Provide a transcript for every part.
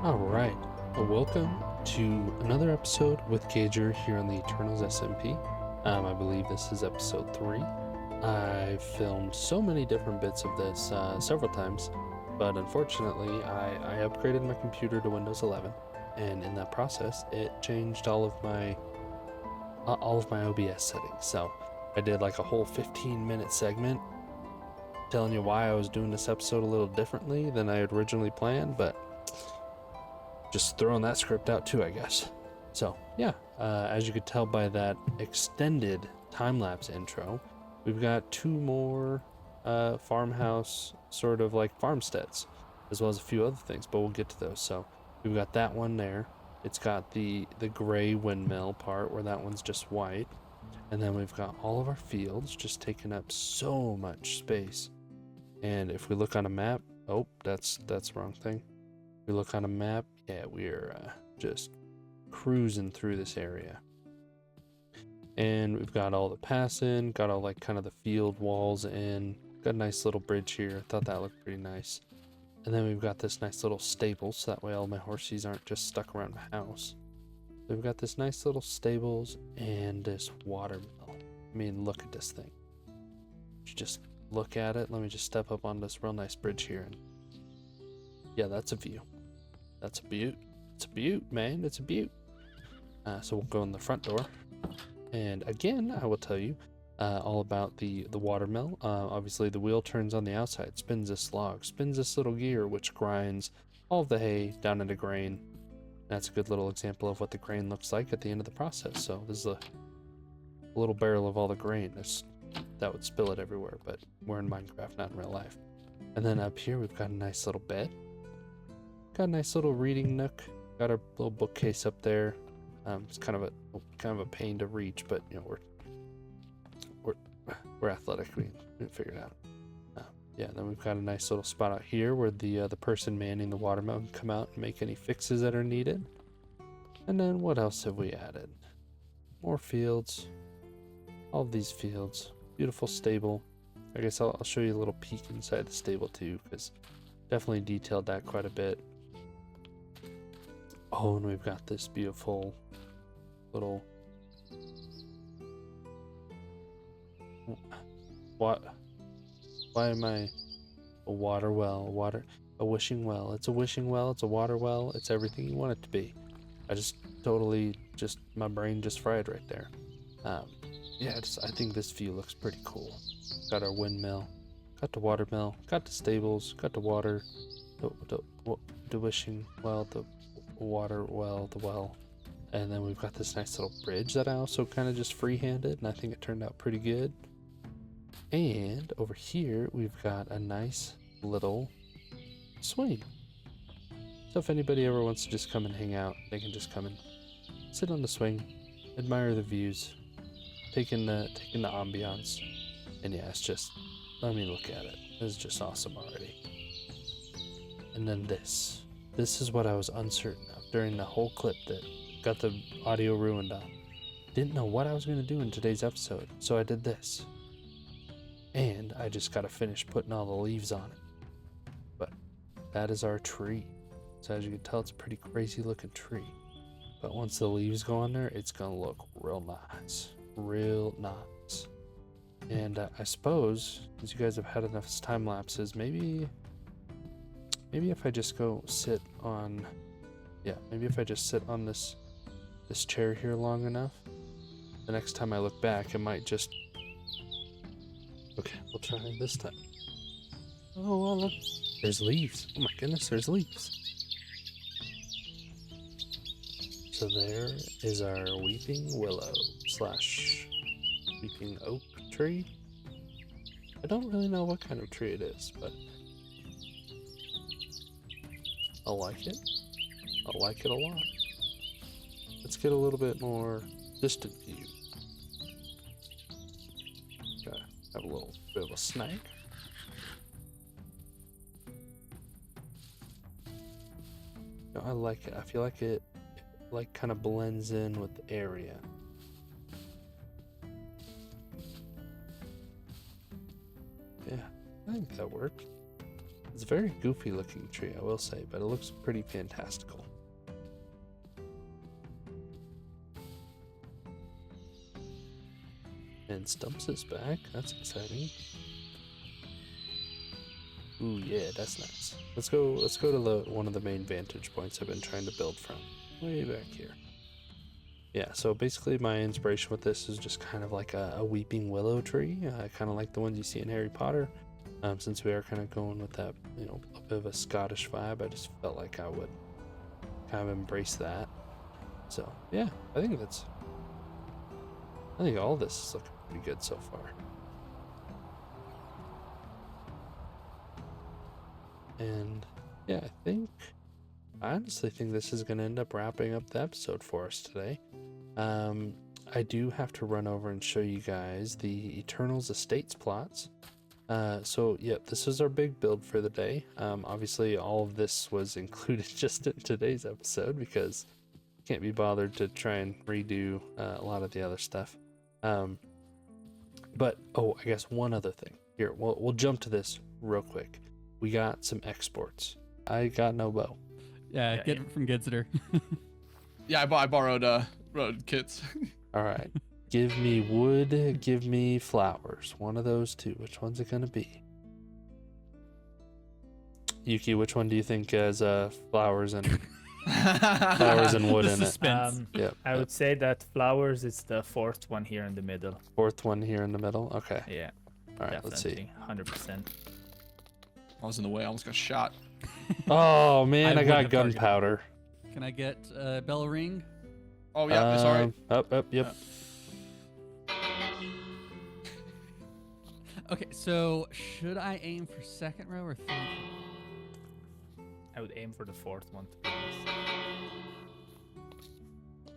Alright, welcome to another episode with Gager here on the Eternals SMP. I believe this is episode 3. I've filmed so many different bits of this several times, but unfortunately I upgraded my computer to Windows 11, and in that process it changed all of my OBS settings. So I did like a whole 15-minute segment telling you why I was doing this episode a little differently than I had originally planned, but just throwing that script out too, I guess. So yeah, as you could tell by that extended time-lapse intro, we've got 2 more farmhouse sort of like farmsteads, as well as a few other things, but we'll get to those. So we've got that one there. It's got the gray windmill part where that one's just white, and then we've got all of our fields just taking up so much space. And if we look on a map, oh, that's the wrong thing. If we look on a map, yeah, we're just cruising through this area. And we've got all the pass in, got all like kind of the field walls in, got a nice little bridge here. I thought that looked pretty nice. And then we've got this nice little stable, so that way all my horses aren't just stuck around my house. So we've got this nice little stables and this watermill. I mean, look at this thing. You just look at it. Let me just step up on this real nice bridge here. And yeah, that's a view. That's a beaut. It's a beaut, man. It's a beaut. So we'll go in the front door. And again, I will tell you all about the watermill. Obviously, the wheel turns on the outside, spins this log, spins this little gear, which grinds all of the hay down into grain. That's a good little example of what the grain looks like at the end of the process. So this is a little barrel of all the grain. That would spill it everywhere, but we're in Minecraft, not in real life. And then up here, we've got a nice little bed. Got a nice little reading nook. Got our little bookcase up there. It's kind of a pain to reach, but you know we're athletic. We can figure it out. Yeah. Then we've got a nice little spot out here where the person manning the watermill can come out and make any fixes that are needed. And then what else have we added? More fields. All of these fields. Beautiful stable. I guess I'll show you a little peek inside the stable too, because definitely detailed that quite a bit. Oh, and we've got this beautiful little... What? Why am I... A water well, a wishing well. It's a wishing well, it's a water well, it's everything you want it to be. I just totally, my brain just fried right there. Yeah, I think this view looks pretty cool. Got our windmill, got the watermill, got the stables, got the water, the wishing well, the water well, the well, and then we've got this nice little bridge that I also kind of just free-handed, and I think it turned out pretty good. And over here we've got a nice little swing, so if anybody ever wants to just come and hang out, they can just come and sit on the swing, admire the views, take in the ambiance. And yeah, it's just, I mean, look at it. It's just awesome already. And then this is what I was uncertain of during the whole clip that got the audio ruined on. Didn't know what I was going to do in today's episode, so I did this. And I just got to finish putting all the leaves on it. But that is our tree. So as you can tell, it's a pretty crazy looking tree. But once the leaves go on there, it's going to look real nice. Real nice. And I suppose, since you guys have had enough time lapses, maybe if I just go sit on, maybe if I just sit on this chair here long enough, the next time I look back, it might just, okay, we'll try this time. Oh, well, look, there's leaves. Oh my goodness, there's leaves. So there is our weeping willow / weeping oak tree. I don't really know what kind of tree it is, but I like it. I like it a lot. Let's get a little bit more distant view. Gotta have a little bit of a snack. No, I like it. I feel like it like kind of blends in with the area. Yeah, I think that worked. It's a very goofy looking tree, I will say, but it looks pretty fantastical. And Stumps is back. That's exciting. Ooh, yeah, that's nice. Let's go to one of the main vantage points I've been trying to build from. Way back here. Yeah, so basically my inspiration with this is just kind of like a weeping willow tree. Kind of like the ones you see in Harry Potter. Since we are kind of going with that, you know, a bit of a Scottish vibe, I just felt like I would kind of embrace that. So, yeah, I think all this is looking pretty good so far. And yeah, I honestly think this is going to end up wrapping up the episode for us today. I do have to run over and show you guys the Eternals Estates plots. So yeah, this is our big build for the day. Obviously all of this was included just in today's episode because can't be bothered to try and redo a lot of the other stuff. But I guess one other thing here. We'll jump to this real quick. We got some exports. I got no bow. Yeah, get it from Gidsitter. Yeah, I borrowed kits. All right. Give me wood, give me flowers. One of those two. Which one's it gonna be? Yuki, which one do you think has flowers and wood in it? Yep. I would say that flowers is the fourth one here in the middle. Fourth one here in the middle? Okay. Yeah. All right, let's see. 100%. I was in the way. I almost got shot. Oh, man, I got gunpowder. Can I get a bell ring? Oh, yeah, it's all right. Yep. Okay, so should I aim for second row or third? I would aim for the fourth one, to be honest.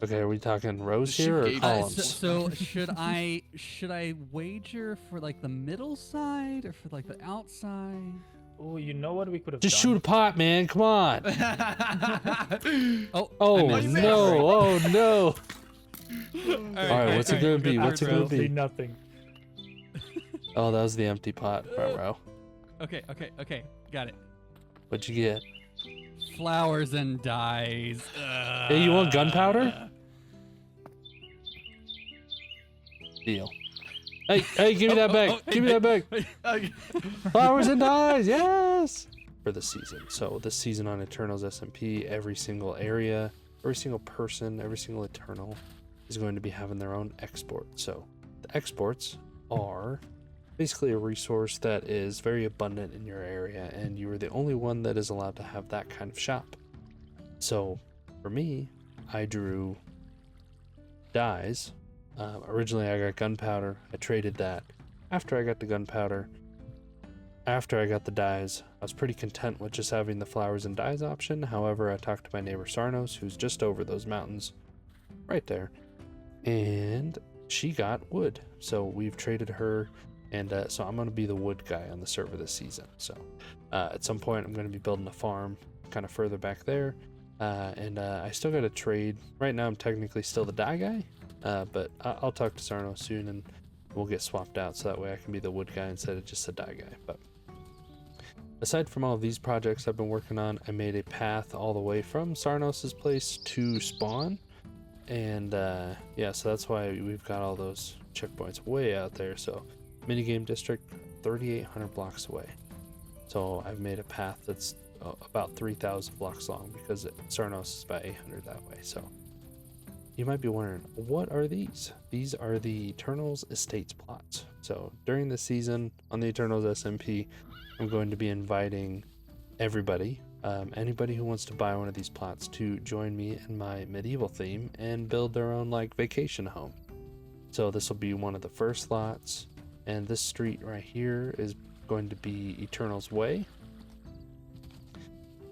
Okay, are we talking rows here or columns? So should I wager for like the middle side or for like the outside? Oh, you know what we could have Just done? shoot a pot, man. Come on. Oh no. Oh, no. All right, what's it going to be? What's it going to be? Nothing. Oh, that was the empty pot, front row. Okay. Got it. What'd you get? Flowers and dyes. Hey, you want gunpowder? Deal. Hey, give me that back. Give me that back. Flowers and dyes, yes! For the season. So this season on Eternals SMP, every single area, every single person, every single Eternal is going to be having their own export. So the exports are basically a resource that is very abundant in your area, and you are the only one that is allowed to have that kind of shop. So for me, I drew dyes. Originally I got gunpowder. I traded that. After I got the gunpowder, after I got the dyes, I was pretty content with just having the flowers and dyes option. However, I talked to my neighbor Sarnos, who's just over those mountains right there, and she got wood. So we've traded her, and so I'm going to be the wood guy on the server this season. So at some point I'm going to be building a farm kind of further back there, and I still got to trade. Right now I'm technically still the dye guy, but I'll talk to Sarno soon and we'll get swapped out so that way I can be the wood guy instead of just the dye guy. But aside from all of these projects I've been working on, I made a path all the way from Sarnos's place to spawn, and yeah, so that's why we've got all those checkpoints way out there. So minigame district 3,800 blocks away. So I've made a path that's about 3,000 blocks long because Sarnos is about 800 that way. So you might be wondering, what are these? These are the Eternals Estates plots. So during the season on the Eternals SMP, I'm going to be inviting everybody, anybody who wants to buy one of these plots, to join me in my medieval theme and build their own like vacation home. So this will be one of the first lots, and this street right here is going to be Eternals Way.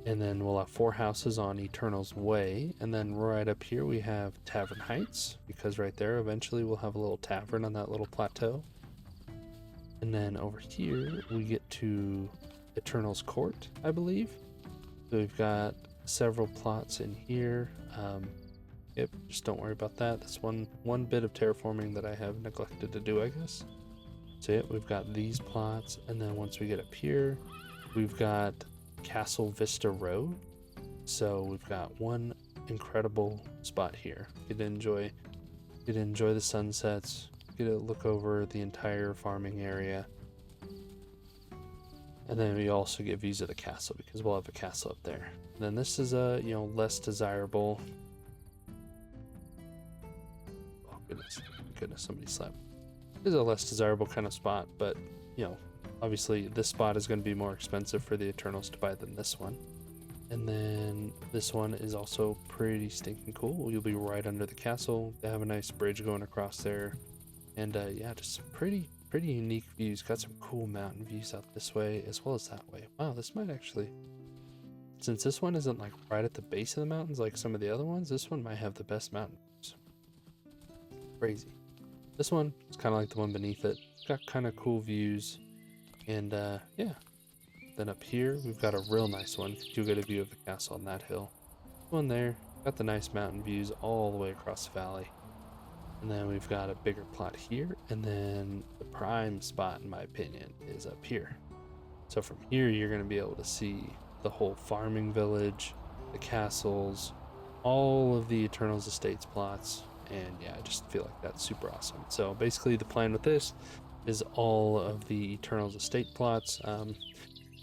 And then we'll have 4 houses on Eternals Way, and then right up here we have Tavern Heights, because right there eventually we'll have a little tavern on that little plateau. And then over here we get to Eternals Court, I believe. So we've got several plots in here. Yep, just don't worry about that. That's one bit of terraforming that I have neglected to do, I guess. So yeah, we've got these plots, and then once we get up here, we've got Castle Vista Road. So we've got one incredible spot here. You get to enjoy the sunsets, get to look over the entire farming area. And then we also get views of the castle because we'll have a castle up there. And then this is a, less desirable. Oh goodness, somebody slept. This is a less desirable kind of spot, but obviously this spot is going to be more expensive for the Eternals to buy than this one. And then this one is also pretty stinking cool. You'll be right under the castle. They have a nice bridge going across there. And yeah, just some pretty unique views. Got some cool mountain views out this way as well as that way. Wow, this might actually, since this one isn't like right at the base of the mountains like some of the other ones, this one might have the best mountain views. Crazy. This one is kind of like the one beneath it. Got kind of cool views. And yeah. Then up here, we've got a real nice one. You'll get a view of the castle on that hill. One there. Got the nice mountain views all the way across the valley. And then we've got a bigger plot here. And then the prime spot, in my opinion, is up here. So from here, you're going to be able to see the whole farming village, the castles, all of the Eternals Estates plots. And yeah, I just feel like that's super awesome. So basically the plan with this is all of the Eternals Estate plots.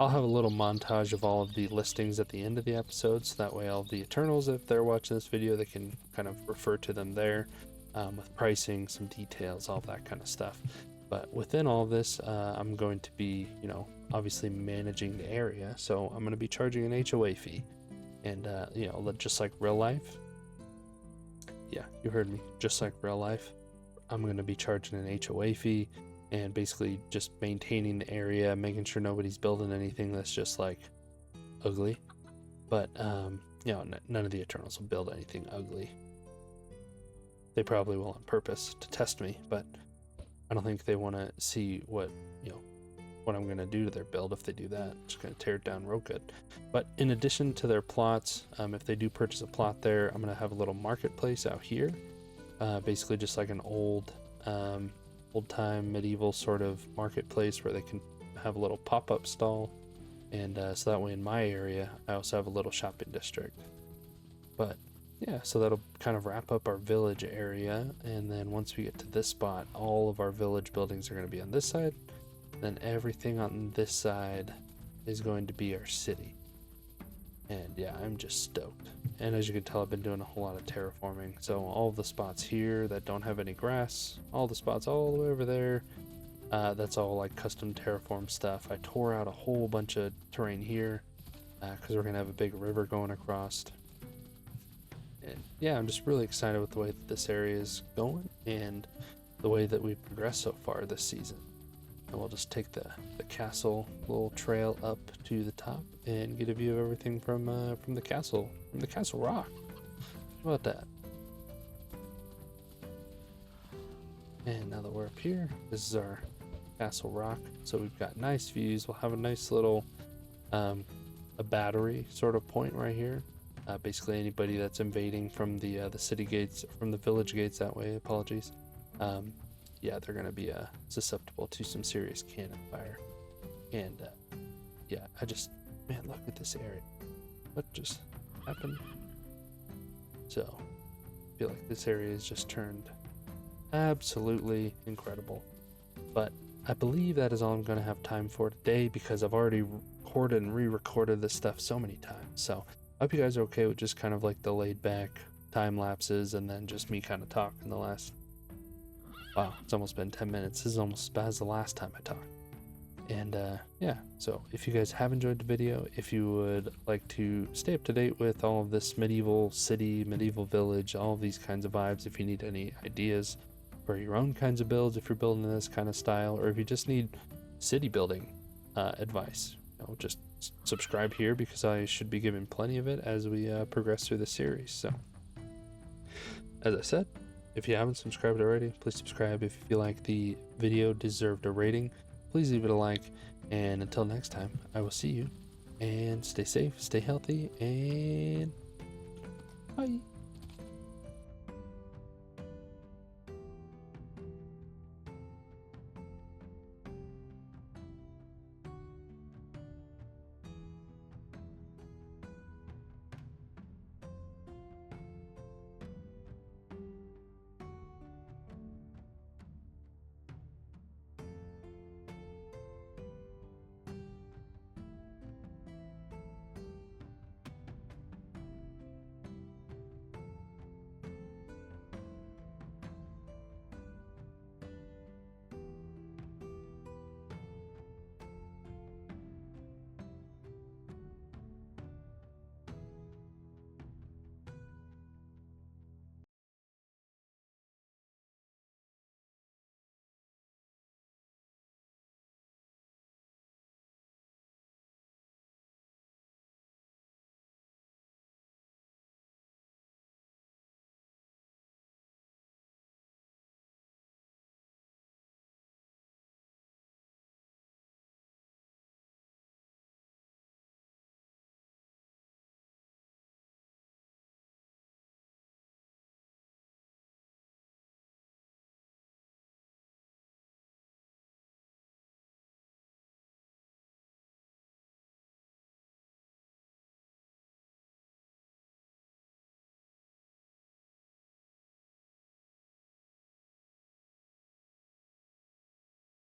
I'll have a little montage of all of the listings at the end of the episode, so that way all of the Eternals, if they're watching this video, they can kind of refer to them there with pricing, some details, all that kind of stuff. But within all of this, I'm going to be, obviously managing the area, so I'm going to be charging an HOA fee. And, just like real life, yeah, you heard me, just like real life, I'm going to be charging an HOA fee. And basically just maintaining the area, making sure nobody's building anything that's just like ugly. But none of the Eternals will build anything ugly. They probably will on purpose to test me, but I don't think they want to see what I'm going to do to their build. If they do that, I'm just going to tear it down real good. But in addition to their plots, if they do purchase a plot there, I'm going to have a little marketplace out here. Basically just like an old-time medieval sort of marketplace where they can have a little pop-up stall, and so that way in my area I also have a little shopping district. But yeah, so that'll kind of wrap up our village area, and then once we get to this spot, all of our village buildings are going to be on this side, then everything on this side is going to be our city. And yeah, I'm just stoked. And as you can tell, I've been doing a whole lot of terraforming. So all of the spots here that don't have any grass, all the spots all the way over there, that's all like custom terraform stuff. I tore out a whole bunch of terrain here because we're going to have a big river going across. And yeah, I'm just really excited with the way that this area is going and the way that we've progressed so far this season. And we'll just take the castle little trail up to the top and get a view of everything from the castle rock. How about that? And now that we're up here, this is our castle rock. So we've got nice views. We'll have a nice little a battery sort of point right here. Basically anybody that's invading from the city gates, from the village gates that way, apologies. Yeah, they're going to be susceptible to some serious cannon fire. And yeah, man, look at this area. What just happened? So, I feel like this area has just turned absolutely incredible. But I believe that is all I'm going to have time for today because I've already recorded and re-recorded this stuff so many times. So, I hope you guys are okay with just kind of like the laid back time lapses and then just me kind of talking the last. Wow, it's almost been 10 minutes. This is almost as bad as the last time I talked. And yeah, so if you guys have enjoyed the video, if you would like to stay up to date with all of this medieval city, medieval village, all of these kinds of vibes, if you need any ideas for your own kinds of builds, if you're building in this kind of style, or if you just need city building advice, just subscribe here because I should be giving plenty of it as we progress through the series. So, as I said, if you haven't subscribed already, please subscribe. If you feel like the video deserved a rating, please leave it a like. And until next time, I will see you. And stay safe, stay healthy, and bye.